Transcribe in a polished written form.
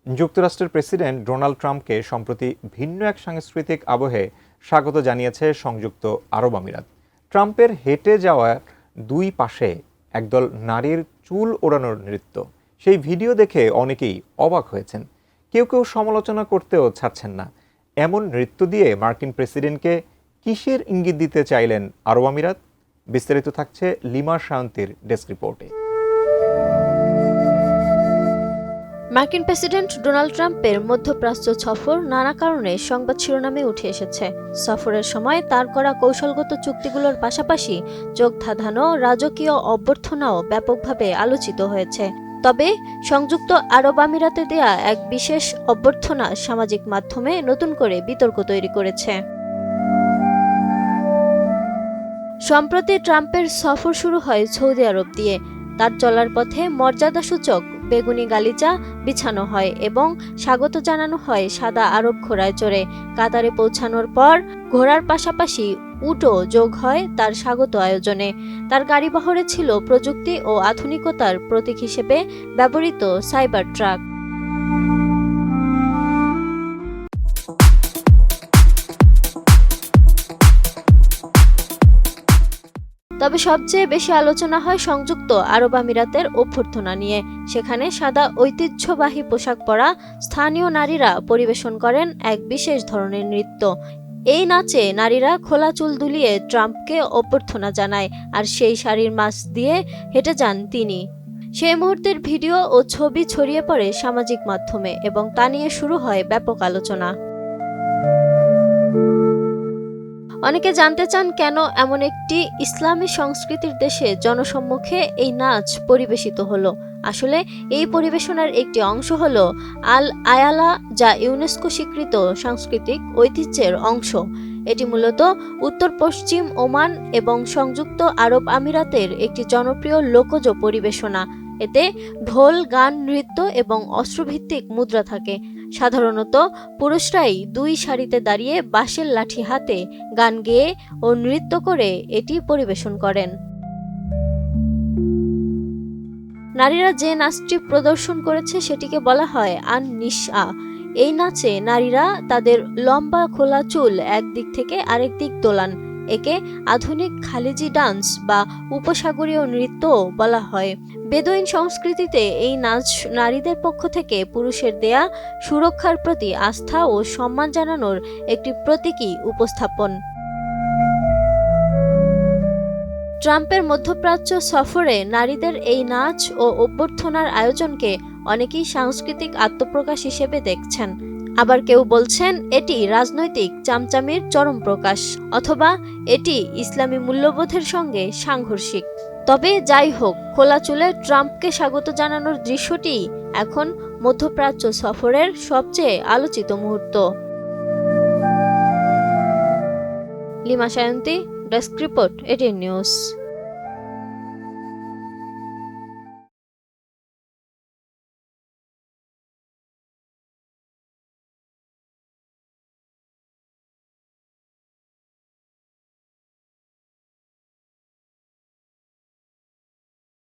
যুক্তরাষ্ট্রের president Donald ট্রাম্পকে সম্প্রতি ভিন্ন এক সাংস্কৃতিক আবহে স্বাগত জানিয়েছে সংযুক্ত আরব আমিরাত। ট্রাম্পের হেঁটে যাওয়ার দুই পাশে একদল নারীর চুল ওড়ানোর নৃত্য, সেই ভিডিও দেখে অনেকেই অবাক হয়েছেন। কেউ কেউ সমালোচনা করতেও ছাড়ছেন না। এমন নৃত্য দিয়ে মার্কিন প্রেসিডেন্টকে কিসের ইঙ্গিত দিতে চাইলেন আরব আমিরাত? বিস্তারিত থাকছে লিমা শায়ন্তীর ডেস্ক রিপোর্টে। মার্কিন প্রেসিডেন্ট ডোনাল্ড ট্রাম্পের মধ্যপ্রাচ্য সফর নানা কারণে সংবাদ শিরোনামে উঠে এসেছে। সফরের সময় তার করা কৌশলগত চুক্তিগুলোর পাশাপাশি চোখ ধাঁধানো রাজকীয় অভ্যর্থনাও ব্যাপকভাবে আলোচিত হয়েছে। তবে সংযুক্ত আরব আমিরাতে দেয়া এক বিশেষ অভ্যর্থনা সামাজিক মাধ্যমে নতুন করে বিতর্ক তৈরি করেছে। সম্প্রতি ট্রাম্পের সফর শুরু হয় সৌদি আরব দিয়ে। তার চলার পথে মর্যাদাসূচক বেগুনি গালিচা বিছানো হয় এবং স্বাগত জানানো হয় সাদা আরব ঘোড়ায় চড়ে। কাতারে পৌঁছানোর পর ঘোড়ার পাশাপাশি উটও যোগ হয় তার স্বাগত আয়োজনে। তার গাড়িবহরে ছিল প্রযুক্তি ও আধুনিকতার প্রতীক হিসেবে ব্যবহৃত সাইবার ট্রাক। তবে সবচেয়ে বেশি আলোচনা হয় সংযুক্ত আরব আমিরাতের অভ্যর্থনা নিয়ে। সেখানে সাদা ঐতিহ্যবাহী পোশাক পরা স্থানীয় নারীরা পরিবেশন করেন এক বিশেষ ধরনের নৃত্য। এই নাচে নারীরা খোলা চুল দুলিয়ে ট্রাম্পকে অভ্যর্থনা জানায়, আর সেই শাড়ির মাঝ দিয়ে হেঁটে যান তিনি। সেই মুহূর্তের ভিডিও ও ছবি ছড়িয়ে পড়ে সামাজিক মাধ্যমে এবং তা নিয়ে শুরু হয় ব্যাপক আলোচনা। অনেকে জানতে চান কেন এমন একটি ইসলামী সংস্কৃতির দেশে জনসম্মুখে এই নাচ পরিবেশিত হলো। আসলে এই পরিবেশনার একটি অংশ হলো আল আয়ালা, যা ইউনেস্কো স্বীকৃত সাংস্কৃতিক ঐতিহ্যের অংশ। এটি মূলত উত্তর পশ্চিম ওমান এবং সংযুক্ত আরব আমিরাতের একটি জনপ্রিয় লোকজ পরিবেশনা। এতে ঢোল, গান, নৃত্য এবং অস্ত্রভিত্তিক মুদ্রা থাকে। সাধারণত পুরুষরাই দুই সারিতে দাঁড়িয়ে বাঁশের লাঠি হাতে গান গেয়ে ও নৃত্য করে এটি পরিবেশন করেন। নারীরা যে নাচটি প্রদর্শন করেছে সেটিকে বলা হয় আন-নিসা। এই নাচে নারীরা তাদের লম্বা খোলা চুল একদিক থেকে আরেক দিক দোলান। একে আধুনিক খালিজি ডান্স বা উপসাগরীয় নৃত্য বলা হয়। বেদুইন সংস্কৃতিতে এই নাচ নারীদের পক্ষ থেকে পুরুষের দেয়া সুরক্ষার প্রতি আস্থা ও সম্মান জানানোর একটি প্রতীকী উপস্থাপন। ট্রাম্পের মধ্যপ্রাচ্য সফরে নারীদের এই নাচ ও অভ্যর্থনার আয়োজনকে অনেকেই সাংস্কৃতিক আত্মপ্রকাশ হিসেবে দেখছেন। আবার কেউ বলছেন এটি রাজনৈতিক চামচামির চরম প্রকাশ, অথবা এটি ইসলামী মূল্যবোধের সঙ্গে সাংঘর্ষিক। তবে যাই হোক, খোলা চুলে ট্রাম্পকে স্বাগত জানানোর দৃশ্যটি এখন মধ্যপ্রাচ্য সফরের সবচেয়ে আলোচিত মুহূর্ত। Lima Shayanti, desk report, ATN news.